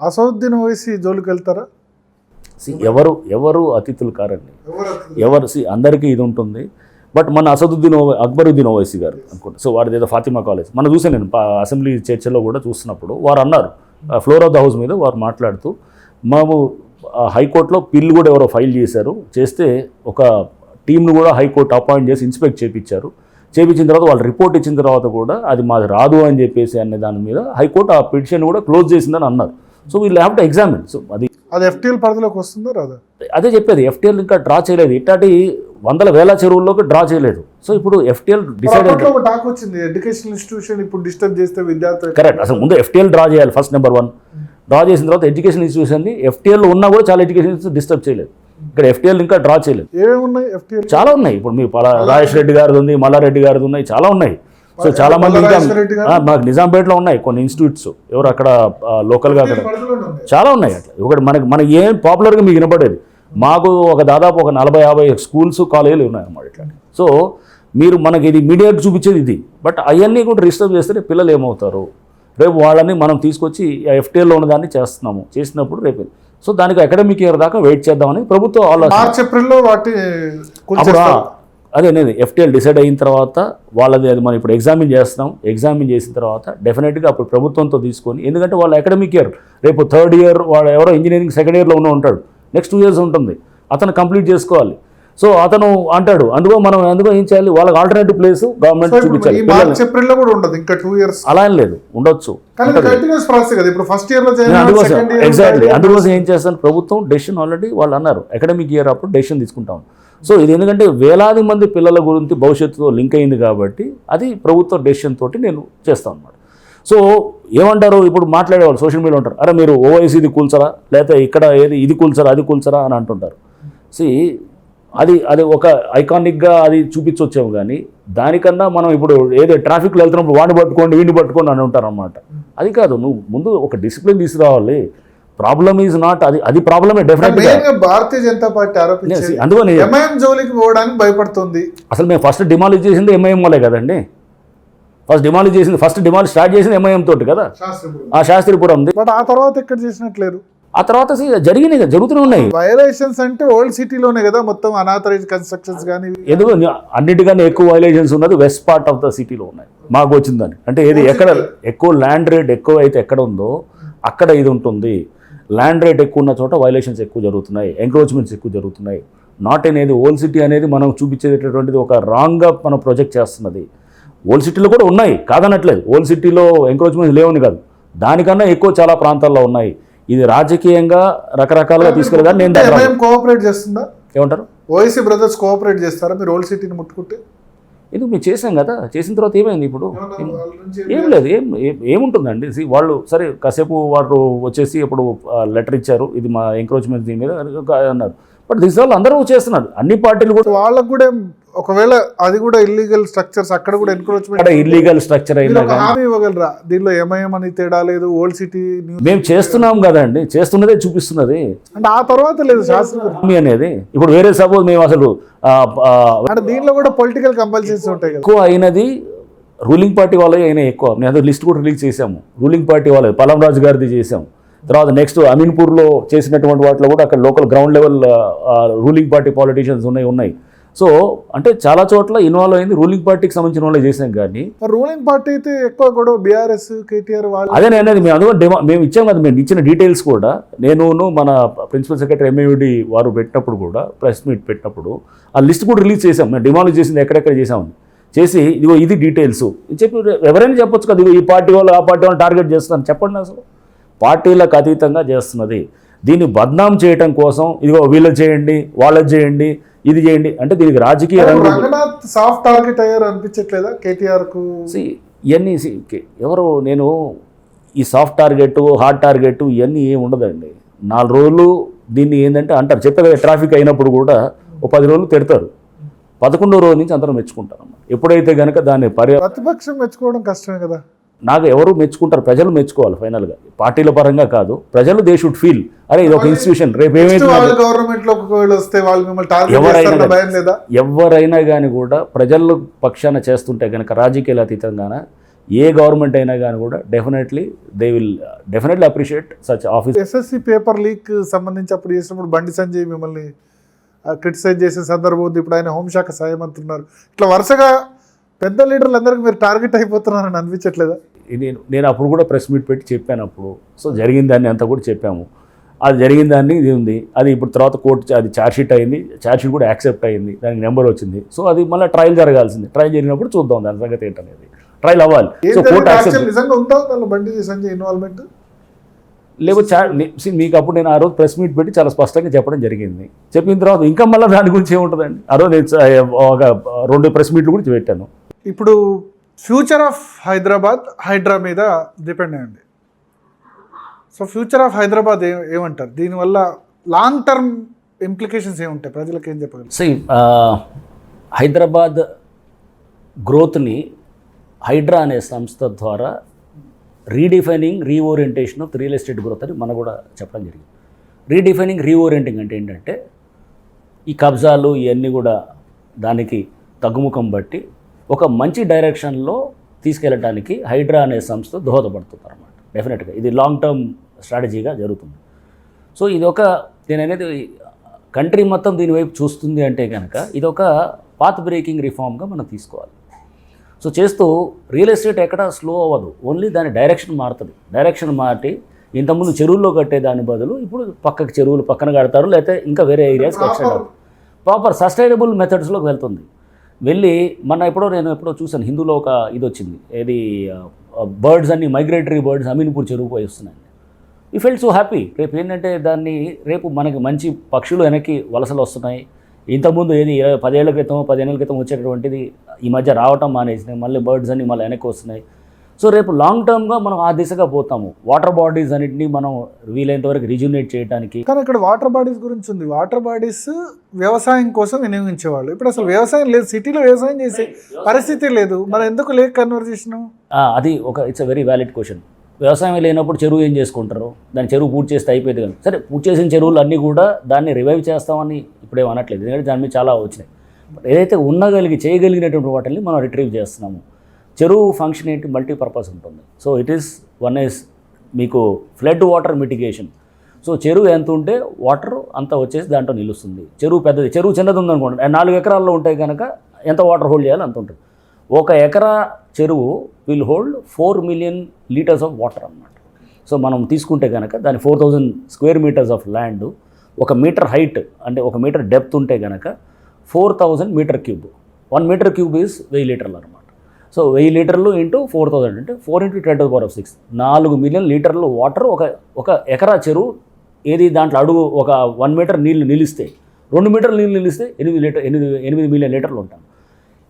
అసదుద్దీన్ ఓవైసీ జోలికి వెళ్తారా? ఎవరు అతిథులు కారండి, ఎవరు అందరికీ ఇది ఉంటుంది. బట్ మన అక్బరుద్దీన్ ఓవైసీ గారు అనుకుంటా, సో వాడిది ఏదో ఫాతిమా కాలేజ్ మనం చూసాను, నేను అసెంబ్లీ చర్చలో కూడా చూస్తున్నప్పుడు వారు అన్నారు, ఫ్లోర్ ఆఫ్ ద హౌస్ మీద వారు మాట్లాడుతూ, మేము హైకోర్టులో పిల్లు కూడా ఎవరో ఫైల్ చేస్తే ఒక టీంను కూడా హైకోర్టు అపాయింట్ చేసి ఇన్స్పెక్ట్ చేయించిన తర్వాత వాళ్ళు రిపోర్ట్ ఇచ్చిన తర్వాత కూడా అది మాది రాదు అని చెప్పేసి అనే దాని మీద హైకోర్టు ఆ పిటిషన్ కూడా క్లోజ్ చేసిందని అన్నారు. సో వీళ్ళు హ్యావ్ టు ఎగ్జామిన్. సో అది ఎఫ్టీఎల్ పరిధిలోకి వస్తుందో రాదా? అదే చెప్పేది, ఎఫ్టీఎల్ ఇంకా డ్రా చేయలేదు, ఇట్లాంటి వందల వేల చెరువుల్లోకి డ్రా చేయలేదు. సో ఇప్పుడు ఎఫ్టీఎల్ డిసైడ్ టాక్ వచ్చింది, ఎడ్యుకేషన్ ఇన్స్టిట్యూషన్ ఇప్పుడు డిస్టర్బ్ చేస్తే విద్యార్థులు. కరెక్ట్, అసలు ముందు ఎఫ్టీఎల్ డ్రా చేయాలి ఫస్ట్, నెంబర్ 1. డ్రా చేసిన తర్వాత ఎడ్యుకేషన్ ఇన్స్టిట్యూషన్ని ఎఫ్టీఎల్లో ఉన్నా కూడా చాలా ఎడ్యుకేషన్ ఇన్స్టిట్యూషన్ డిస్టర్బ్ చేయలేదు. ఇక్కడ ఎఫ్టీఎల్ ఇంకా డ్రా చేయలేదు. ఏమేమున్నాయి ఎఫ్టీఎల్? చాలా ఉన్నాయి. ఇప్పుడు మీ రాజేష్ రెడ్డి గారిది ఉంది, మల్లారెడ్డి గారిది ఉన్నాయి, చాలా ఉన్నాయి. సో చాలా మంది ఇంకా మాకు నిజాంపేటలో ఉన్నాయి కొన్ని ఇన్స్టిట్యూట్స్, ఎవరు అక్కడ లోకల్గా అక్కడ చాలా ఉన్నాయి. అట్లా ఒకటి మనకి ఏం పాపులర్గా మీకు వినపడేది, మాకు దాదాపు ఒక 40-50 స్కూల్స్ కాలేజీలు ఉన్నాయన్నమాట ఇట్లా. సో మీరు మనకి ఇది మీడియాకి చూపించేది ఇది, బట్ అవన్నీ కూడా డిస్టర్బ్ చేస్తే పిల్లలు ఏమవుతారు, రేపు వాళ్ళని మనం తీసుకొచ్చి ఎఫ్టీఎల్లో ఉన్నదాన్ని చేసినప్పుడు రేపు సో దానికి అకాడమిక్ ఇయర్ దాకా వెయిట్ చేద్దామని ప్రభుత్వం అదే అనేది ఎఫ్టీఎల్ డిసైడ్ అయిన తర్వాత వాళ్ళది అది మనం ఇప్పుడు ఎగ్జామిన్ చేసిన తర్వాత డెఫినెట్గా అప్పుడు ప్రభుత్వంతో తీసుకొని, ఎందుకంటే వాళ్ళ అకాడమిక్ ఇయర్ రేపు 3rd ఇయర్ వాడు ఎవరో ఇంజనీరింగ్ 2nd ఇయర్లో ఉంటాడు, నెక్స్ట్ 2 years ఉంటుంది, అతను కంప్లీట్ చేసుకోవాలి. సో అతను అంటాడు, అందుకో ఏం చేయాలి, వాళ్ళకి ఆల్టర్నేటివ్ ప్లేస్ గవర్నమెంట్ చూపించాలి. అలా ఏం లేదు, ఉండొచ్చు. ఎగ్జాక్ట్లీ, అందుకోసం ఏం చేస్తాను, ప్రభుత్వం డెసిషన్ ఆల్రెడీ వాళ్ళు అన్నారు అకాడమిక్ ఇయర్ అప్పుడు డెసిషన్ తీసుకుంటాం. సో ఇది ఎందుకంటే వేలాది మంది పిల్లల గురించి భవిష్యత్తుతో లింక్ అయింది కాబట్టి అది ప్రభుత్వ డెసిషన్ తోటి నేను చేస్తాను అన్నమాట. సో ఏమంటారు ఇప్పుడు మాట్లాడేవాళ్ళు సోషల్ మీడియాలో ఉంటారు, అరే మీరు ఓవైసీ ఇది కూల్చరా, లేకపోతే ఇక్కడ ఇది కూల్చరా అది కూల్చరా అని అంటుంటారు. అది ఒక ఐకానిక్గా అది చూపించవచ్చాము, కానీ దానికన్నా మనం ఇప్పుడు ఏదో ట్రాఫిక్లో వెళ్తున్నప్పుడు వాడిని పట్టుకోండి అని ఉంటారు అన్నమాట. అది కాదు, నువ్వు ముందు ఒక డిసిప్లిన్ తీసుకురావాలి. ప్రాబ్లమ్ ఈజ్ నాట్ అది ప్రాబ్లమే డెఫినెట్గా. భారతీయ జనతా పార్టీ ఆరోపించేది అందుకని ఎంఐఎం జోలికి పోవడానికి భయపడుతుంది. అసలు మేము ఫస్ట్ డిమాలిష్ చేసింది ఎంఐఎం వల్లే కదండి. ఫస్ట్ డిమాలిష్ స్టార్ట్ చేసింది ఎంఐఎం తోటి కదా, ఆ శాస్త్రిపురం. బట్ ఆ తర్వాత ఎక్కడ చేసినట్లేరు. ఆ తర్వాత జరుగుతూనే ఉన్నాయి వైలేషన్స్. అంటే ఓల్డ్ సిటీలోనే కదా మొత్తం అనాథరైజ్ కన్స్ట్రక్షన్స్ కానీ, ఎందుకు అన్నిటికన్నా ఎక్కువ వైలేషన్స్ ఉన్నది వెస్ట్ పార్ట్ ఆఫ్ ద సిటీలో ఉన్నాయి మాకు వచ్చిందని. అంటే ఏది ఎక్కడ ఎక్కువ ల్యాండ్ రేట్ ఎక్కువ అయితే ఎక్కడ ఉందో అక్కడ ఇది ఉంటుంది. ల్యాండ్ రేట్ ఎక్కువ ఉన్న చోట వైలేషన్స్ ఎక్కువ జరుగుతున్నాయి, ఎంక్రోచ్మెంట్స్ ఎక్కువ జరుగుతున్నాయి. నాట్ అనేది ఓల్డ్ సిటీ అనేది మనం చూపించేటటువంటిది ఒక రాంగ్గా మనం ప్రొజెక్ట్ చేస్తున్నది. ఓల్డ్ సిటీలో కూడా ఉన్నాయి కాదనట్లేదు, ఓల్డ్ సిటీలో ఎంక్రోచ్మెంట్స్ లేవని కాదు, దానికన్నా ఎక్కువ చాలా ప్రాంతాల్లో ఉన్నాయి. ఇది రాజకీయంగా రకరకాలుగా తీసుకెళ్ళగా నేను కోఆపరేట్ చేస్తుందా ఏమంటారు, ఓవైసీ బ్రదర్స్ కోఆపరేట్ చేస్తారా మీరు ఓల్డ్ సిటీని ముట్టుకుంటే? ఎందుకు మేము చేసాం కదా, చేసిన తర్వాత ఏమైంది, ఇప్పుడు ఏం లేదు, ఏముంటుందండి. వాళ్ళు సరే కాసేపు వాళ్ళు వచ్చేసి ఇప్పుడు లెటర్ ఇచ్చారు, ఇది మా ఎంక్రోచ్మెంట్ దీని మీద అన్నారు. బట్ దిస్ వాళ్ళు అందరూ చేస్తున్నారు, అన్ని పార్టీలు కూడా. వాళ్ళకు కూడా ఒకవేళ అది కూడా ఇల్లీగల్ స్ట్రక్చర్స్ అక్కడ కూడా ఎన్క్రోచ్మెంట్ ఇల్లీగల్ స్ట్రక్చర్ అయినా ఇవ్వగలరా? దీనిలో ఎంఐఎం అని తేడా లేదు, ఓల్డ్ సిటీ మేము చేస్తున్నాం కదండి, చేస్తున్నదే చూపిస్తున్నది. అంటే ఆ తర్వాత లేదు శాస్త్రం అనేది. ఇప్పుడు వేరే సపోజ్ మేము అసలు అంటే దీనిలో కూడా పొలిటికల్ కంపల్సరీస్ ఉంటాయి కదా. ఎక్కువ అయినది రూలింగ్ పార్టీ వాళ్ళే అయినా ఎక్కువ. మేము అదే లిస్ట్ కూడా రిలీజ్ చేసాము, రూలింగ్ పార్టీ వాళ్ళే పలం రాజు గారిది చేసాము. తర్వాత నెక్స్ట్ అమీన్పూర్లో చేసినటువంటి వాటిలో కూడా అక్కడ local ground level ruling party politicians ఉన్నాయి. సో అంటే చాలా చోట్ల ఇన్వాల్వ్ అయింది రూలింగ్ పార్టీకి సంబంధించిన వాళ్ళే చేసాం. కానీ రూలింగ్ పార్టీ అయితే ఎక్కువ కూడా బీఆర్ఎస్ కేటీఆర్ వాళ్ళు అదే అనేది మేము అందుకని మేము ఇచ్చాం కదా. మేము ఇచ్చిన డీటెయిల్స్ కూడా నేను మన ప్రిన్సిపల్ సెక్రటరీ ఎంఏడి వారు పెట్టినప్పుడు కూడా ప్రెస్ మీట్ పెట్టినప్పుడు ఆ లిస్ట్ కూడా రిలీజ్ చేసాం. మేము డిమాలిష్ చేసింది ఎక్కడెక్కడ చేసామని చేసి ఇదిగో ఇది డీటెయిల్స్ చెప్పి ఎవరైనా చెప్పొచ్చు కదా, ఇదిగో ఈ పార్టీ వాళ్ళు ఆ పార్టీ వాళ్ళు టార్గెట్ చేస్తున్నాను చెప్పండి. అసలు పార్టీలకు అతీతంగా చేస్తున్నది. దీన్ని బద్నాం చేయడం కోసం ఇదిగో వీళ్ళది చేయండి వాళ్ళది చేయండి ఇది చేయండి అంటే దీనికి రాజకీయ సాఫ్ట్ టార్గెట్ అయ్యారు అనిపించట్లేదా కేటీఆర్కు? ఇవన్నీ ఎవరు నేను ఈ సాఫ్ట్ టార్గెట్ హార్డ్ టార్గెట్ ఇవన్నీ ఏమి ఉండదండి. 4 రోజులు దీన్ని ఏంటంటే అంటారు చెప్పే కదా, ట్రాఫిక్ అయినప్పుడు కూడా ఓ 10 రోజులు తిడతారు, 11వ రోజు నుంచి అందరం మెచ్చుకుంటారు. ఎప్పుడైతే కనుక దాన్ని ప్రతిపక్షం మెచ్చుకోవడం కష్టమే కదా. నాకు ఎవరు మెచ్చుకుంటారు, ప్రజలు మెచ్చుకోవాలి ఫైనల్గా, పార్టీల పరంగా కాదు. ప్రజలు దే షుడ్ ఫీల్ అరే ఇది ఒక ఇన్స్టిట్యూషన్, రేపు ఏమైతే ఎవరైనా కానీ కూడా ప్రజల పక్షాన చేస్తుంటే కనుక రాజకీయాల అతీతంగాన ఏ గవర్నమెంట్ అయినా కానీ కూడా they will definitely appreciate such office. SSC paper leak సంబంధించి అప్పుడు చేసినప్పుడు బండి సంజయ్ మిమ్మల్ని క్రిటిసైజ్ చేసిన సందర్భం ఉంది. ఇప్పుడు ఆయన హోంశాఖ సహాయ మంత్రి ఉన్నారు. ఇట్లా వరుసగా పెద్ద లీడర్లు అందరికీ మీరు టార్గెట్ అయిపోతున్నారని అనిపించట్లేదా? నేను అప్పుడు కూడా ప్రెస్ మీట్ పెట్టి చెప్పాను అప్పుడు. సో జరిగిన దాన్ని అంతా కూడా చెప్పాము. అది జరిగిన దాన్ని ఇది ఉంది. అది ఇప్పుడు తర్వాత కోర్టు అది ఛార్జ్షీట్ అయింది. ఛార్జ్షీట్ కూడా యాక్సెప్ట్ అయింది. దానికి నెంబర్ వచ్చింది. సో అది మళ్ళీ ట్రయల్ జరగాల్సింది. ట్రయల్ జరిగినప్పుడు చూద్దాం దాని సంగతి ఏంటనేది. ట్రయల్ అవ్వాలి. సో కోర్టు నిజంగా ఉందా బండి సంజయ్ ఇన్వాల్వ్మెంట్? లేకపోతే మీకు అప్పుడు నేను ఆ రోజు ప్రెస్ మీట్ పెట్టి చాలా స్పష్టంగా చెప్పడం జరిగింది. చెప్పిన తర్వాత ఇంకా మళ్ళీ దాని గురించి ఏముంటుందండి. ఆ రోజు నేను ఒక 2 ప్రెస్ మీట్లు గురించి పెట్టాను. ఇప్పుడు ఫ్యూచర్ ఆఫ్ హైదరాబాద్ హైడ్రా మీద డిపెండ్ అయ్యింది. సో ఫ్యూచర్ ఆఫ్ హైదరాబాద్ ఏమంటారు? దీనివల్ల లాంగ్ టర్మ్ ఇంప్లికేషన్స్ ఏముంటాయి? ప్రజలకు ఏం చెప్పగలరు? హైదరాబాద్ గ్రోత్ని హైడ్రా అనే సంస్థ ద్వారా redefining reorientation of real estate growth అని మనం కూడా చెప్పడం జరిగింది. రీడిఫైనింగ్ రీఓరియంటింగ్ అంటే ఏంటంటే ఈ కబ్జాలు ఇవన్నీ కూడా దానికి తగ్గుముఖం బట్టి ఒక మంచి డైరెక్షన్లో తీసుకెళ్ళడానికి హైడ్రా అనే సంస్థ దోహదపడుతుంది అన్నమాట. డెఫినెట్గా ఇది లాంగ్ టర్మ్ స్ట్రాటజీగా జరుగుతుంది. సో ఇది ఒక నేను అనేది కంట్రీ మొత్తం దీని వైపు చూస్తుంది అంటే కనుక ఇది ఒక పాత్ బ్రేకింగ్ రిఫార్మ్గా మనం తీసుకోవాలి. సో చేస్తూ రియల్ ఎస్టేట్ ఎక్కడ స్లో అవ్వదు. ఓన్లీ దాని డైరెక్షన్ మారుతుంది. డైరెక్షన్ మార్చి ఇంతకుముందు చెరువుల్లో కట్టే దాని బదులు ఇప్పుడు పక్కకి చెరువులు పక్కన కడతారు, లేకపోతే ఇంకా వేరే ఏరియాస్కి ఎక్స్టెండ్ అవుతుంది. ప్రాపర్ సస్టైనబుల్ మెథడ్స్లోకి వెళ్తుంది. వెళ్ళి నేను ఎప్పుడో చూసాను హిందూలో ఒక ఇది వచ్చింది. ఏది బర్డ్స్ అన్ని మైగ్రేటరీ బర్డ్స్ అమీన్పూర్ చెరువుకు పోయి వస్తున్నాయి. ఈ ఫెల్ట్ సో హ్యాపీ. రేపు ఏంటంటే రేపు మనకి మంచి పక్షులు వెనక్కి వలసలు వస్తున్నాయి. ఇంతకుముందు 10 ఏళ్ల క్రితం 15 ఏళ్ల క్రితం వచ్చేటటువంటిది ఈ మధ్య రావటం మానేసినాయి. మళ్ళీ బర్డ్స్ అన్ని మళ్ళీ వెనక్కి వస్తున్నాయి. సో రేపు లాంగ్ టర్మ్గా మనం ఆ దిశగా పోతాము. వాటర్ బాడీస్ అన్నింటినీ మనం వీలైనంత వరకు రిజ్యూనేట్ చేయడానికి. కానీ ఇక్కడ వాటర్ బాడీస్ గురించి ఉంది. వాటర్ బాడీస్ వ్యవసాయం కోసం వినియోగించేవాళ్ళు. ఇప్పుడు అసలు వ్యవసాయం లేదు, సిటీలో వ్యవసాయం చేసే పరిస్థితి లేదు. మరి ఎందుకు లేక్ కన్వర్జేషన్? అది it's a very valid question. వ్యవసాయం లేనప్పుడు చెరువు ఏం చేసుకుంటారు? దాని చెరువు పూర్తి చేస్తే అయిపోయింది కదా. సరే, పూర్తి చేసిన చెరువులు అన్నీ కూడా దాన్ని రివైవ్ చేస్తామని ఇప్పుడేం అనట్లేదు. ఎందుకంటే దాని మీద చాలా వచ్చినాయి. ఏదైతే చేయగలిగినటువంటి వాటిని మనం రిట్రీవ్ చేస్తున్నాము. చెరువు ఫంక్షన్ ఏంటి? మల్టీపర్పస్ ఉంటుంది. సో వన్ ఈజ్ మీకు ఫ్లడ్ వాటర్ మిటిగేషన్. సో చెరువు ఎంత ఉంటే వాటర్ అంతా వచ్చేసి దాంట్లో నిలుస్తుంది. చెరువు చిన్నది ఉందనుకోండి, 4 ఎకరాల్లో ఉంటే కనుక ఎంత వాటర్ హోల్డ్ చేయాలో అంత ఉంటుంది. 1 ఎకరా చెరువు will hold 4 million litres of water అన్నమాట. సో మనం తీసుకుంటే కనుక దాని 4000 square metres of land, 1 metre height అంటే 1 మీటర్ డెప్త్ ఉంటే కనుక 4000 metre cube. 1 metre cube is 1000 లీటర్లు అనమాట. సో 1000 లీటర్లు ఇంటూ 4000 అంటే 4 × 10⁶ 4 మిలియన్ లీటర్లు వాటర్ ఒక ఎకరా చెరువు. ఏది దాంట్లో అడుగు ఒక 1 మీటర్ నీళ్ళు నిలిస్తే, 2 మీటర్లు నీళ్ళు నిలిస్తే 8 మిలియన్ లీటర్లు ఉంటాయి.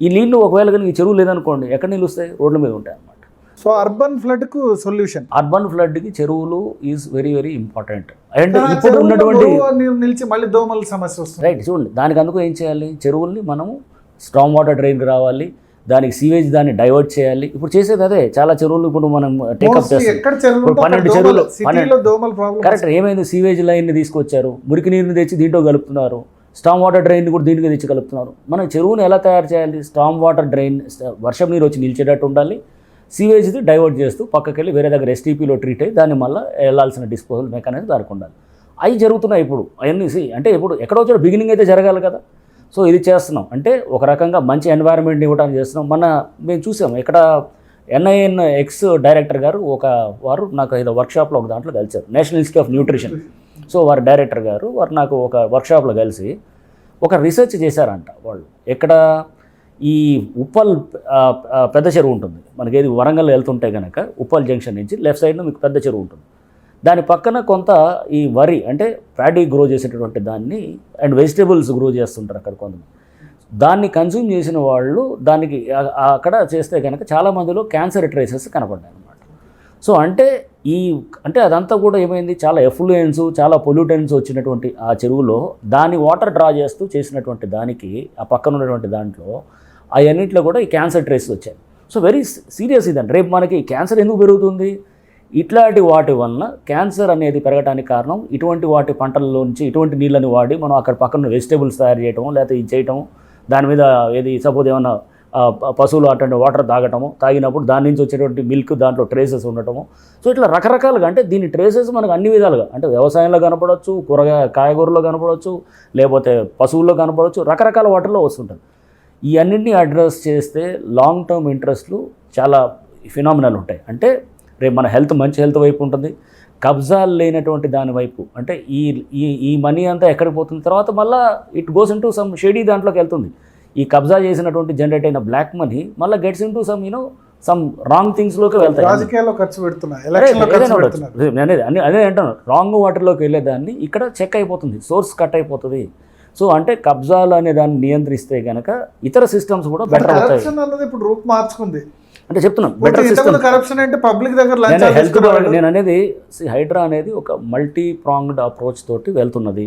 ఈ నీళ్ళు ఒకవేళ కానీ ఈ చెరువు లేదనుకోండి, ఎక్కడ నీళ్ళు వస్తాయి? రోడ్ల మీద ఉంటాయి అన్నమాట. సో అర్బన్ ఫ్లడ్కు సొల్యూషన్, అర్బన్ ఫ్లడ్కి చెరువులు is very very important. And ఇప్పుడు ఉన్నటువంటి నిలిచి మళ్ళీ దోమల సమస్య వస్తుంది. రైట్, చూడండి, దానికి అందుకు ఏం చేయాలి? చెరువుల్ని మనము స్ట్రాంగ్ వాటర్ డ్రైన్కి రావాలి, దానికి సీవేజ్ దాన్ని డైవర్ట్ చేయాలి. ఇప్పుడు చేసేది అదే. చాలా చెరువులు ఇప్పుడు మనం టేకప్ చేస్తాం. 12 చెరువులు కరెక్ట్. ఏమైంది? సీవేజ్ లైన్ని తీసుకొచ్చారు, మురికి నీరుని తెచ్చి దీంట్లో కలుపుతున్నారు, స్టామ్ వాటర్ డ్రైన్ కూడా దీనికి తెచ్చి కలుపుతున్నారు. మనం చెరువుని ఎలా తయారు చేయాలి? స్టామ్ వాటర్ డ్రైన్ వర్షం నీరు వచ్చి నిలిచేటట్టు ఉండాలి. సీవేజ్ది డైవర్ట్ చేస్తూ పక్కకి వెళ్ళి వేరే దగ్గర ఎస్టీపీలో ట్రీట్ అయ్యి దాన్ని మళ్ళీ వెళ్ళాల్సిన డిస్పోజల్ మెకానిజం దానికి ఉండాలి. అవి జరుగుతున్నాయి ఇప్పుడు. అవన్నీ అంటే ఇప్పుడు ఎక్కడో చోట బిగినింగ్ అయితే జరగాలి కదా. సో ఇది చేస్తున్నాం అంటే ఒక రకంగా మంచి ఎన్వైరన్మెంట్ ఇవ్వడానికి చేస్తున్నాం. మేము చూసాం ఇక్కడ NIN ఎక్స్ డైరెక్టర్ గారు వారు నాకు ఏదో వర్క్షాప్లో ఒక దాంట్లో కలిసారు, national institute of nutrition. So వారి డైరెక్టర్ గారు వారు నాకు ఒక వర్క్షాప్లో కలిసి ఒక రీసెర్చ్ చేశారంట. వాళ్ళు ఎక్కడ ఈ ఉప్పల్ పెద్ద చెరువు ఉంటుంది మనకి, ఏది వరంగల్ వెళ్తుంటే కనుక ఉప్పల్ జంక్షన్ నుంచి లెఫ్ట్ సైడ్లో మీకు పెద్ద చెరువు ఉంటుంది. దాని పక్కన కొంత ఈ వరి అంటే ప్యాడీ గ్రో చేసేటటువంటి దాన్ని అండ్ వెజిటేబుల్స్ గ్రో చేస్తుంటారు అక్కడ కొంతమంది. దాన్ని కన్జ్యూమ్ చేసిన వాళ్ళు దానికి అక్కడ చేస్తే కనుక చాలామందిలో క్యాన్సర్ ట్రేసెస్ కనపడ్డాయి అన్నమాట. సో అంటే అదంతా కూడా ఏమైంది? చాలా ఎఫ్లూయెన్స్, చాలా పొల్యూటెన్స్ వచ్చినటువంటి ఆ చెరువులో దాని వాటర్ డ్రా చేస్తూ చేసినటువంటి దానికి ఆ పక్కన ఉన్నటువంటి దాంట్లో అవన్నింటిలో కూడా ఈ క్యాన్సర్ ట్రేసెస్ వచ్చాయి. సో వెరీ సీరియస్ ఇదండి. రేపు మనకి క్యాన్సర్ ఎందుకు పెరుగుతుంది? ఇట్లాంటి వాటి వలన క్యాన్సర్ అనేది పెరగడానికి కారణం ఇటువంటి వాటి పంటల్లోంచి ఇటువంటి నీళ్ళని వాడి మనం అక్కడ పక్కన వెజిటేబుల్స్ తయారు చేయటం, లేకపోతే ఇది చేయటం, దాని మీద ఏది సపోజ్ ఏమన్నా పశువులు అటువంటి వాటర్ తాగినప్పుడు దాని నుంచి వచ్చేటువంటి మిల్క్ దాంట్లో ట్రేసెస్ ఉండటము. సో ఇట్లా రకరకాలుగా అంటే దీని ట్రేసెస్ మనకు అన్ని విధాలుగా అంటే వ్యవసాయంలో కనపడవచ్చు, కాయగూరలో కనపడవచ్చు, లేకపోతే పశువుల్లో కనపడవచ్చు, రకరకాల వాటిల్లో వస్తుంటుంది. ఈ అన్నింటినీ అడ్రస్ చేస్తే లాంగ్ టర్మ్ ఇంట్రెస్ట్లు చాలా ఫినామినల్ ఉంటాయి. అంటే రేపు మన మంచి హెల్త్ వైపు ఉంటుంది, కబ్జాలు లేనటువంటి దాని వైపు అంటే ఈ మనీ అంతా ఎక్కడికి పోతుంది, తర్వాత మళ్ళీ it goes into some shady దాంట్లోకి వెళ్తుంది. ఈ కబ్జా చేసినటువంటి జనరేట్ అయిన బ్లాక్ మనీ మళ్ళీ గెట్స్ ఇంటూ సమ్ రాంగ్ థింగ్స్లోకి వెళ్తాయి. రాజకీయాల్లో ఖర్చు పెడుతున్నారు. అదే అంటాను, రాంగ్ వాటర్లోకి వెళ్ళేదాన్ని ఇక్కడ చెక్ అయిపోతుంది, సోర్స్ కట్ అయిపోతుంది. సో అంటే కబ్జాలు అనే దాన్ని నియంత్రిస్తే కనుక ఇతర సిస్టమ్స్ కూడా బెటర్ అవుతాయి. ఇప్పుడు రూపు మార్చుకుంది అంటే చెప్తున్నాను బెటర్ సిస్టమ్. కరప్షన్ అంటే పబ్లిక్ దగ్గర నేను అనేది హైడ్రా అనేది ఒక మల్టీ ప్రాంగ్డ్ అప్రోచ్ తోటి వెళ్తున్నది.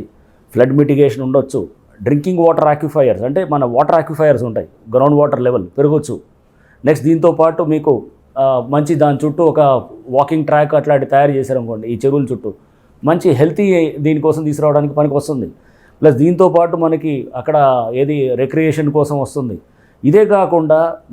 ఫ్లడ్ మిటిగేషన్ ఉండొచ్చు, డ్రింకింగ్ వాటర్ ఆక్యుఫైయర్స్ అంటే మన వాటర్ ఆక్యుఫైయర్స్ ఉంటాయి, గ్రౌండ్ వాటర్ లెవెల్ పెరగచ్చు. నెక్స్ట్ దీంతోపాటు మీకు మంచి దాని చుట్టూ ఒక వాకింగ్ ట్రాక్ అట్లాంటి తయారు చేశారనుకోండి, ఈ చెరువుల చుట్టూ మంచి హెల్తీ దీనికోసం తీసుకురావడానికి పనికి వస్తుంది. ప్లస్ దీంతోపాటు మనకి అక్కడ రిక్రియేషన్ కోసం వస్తుంది. ఇదే కాకుండా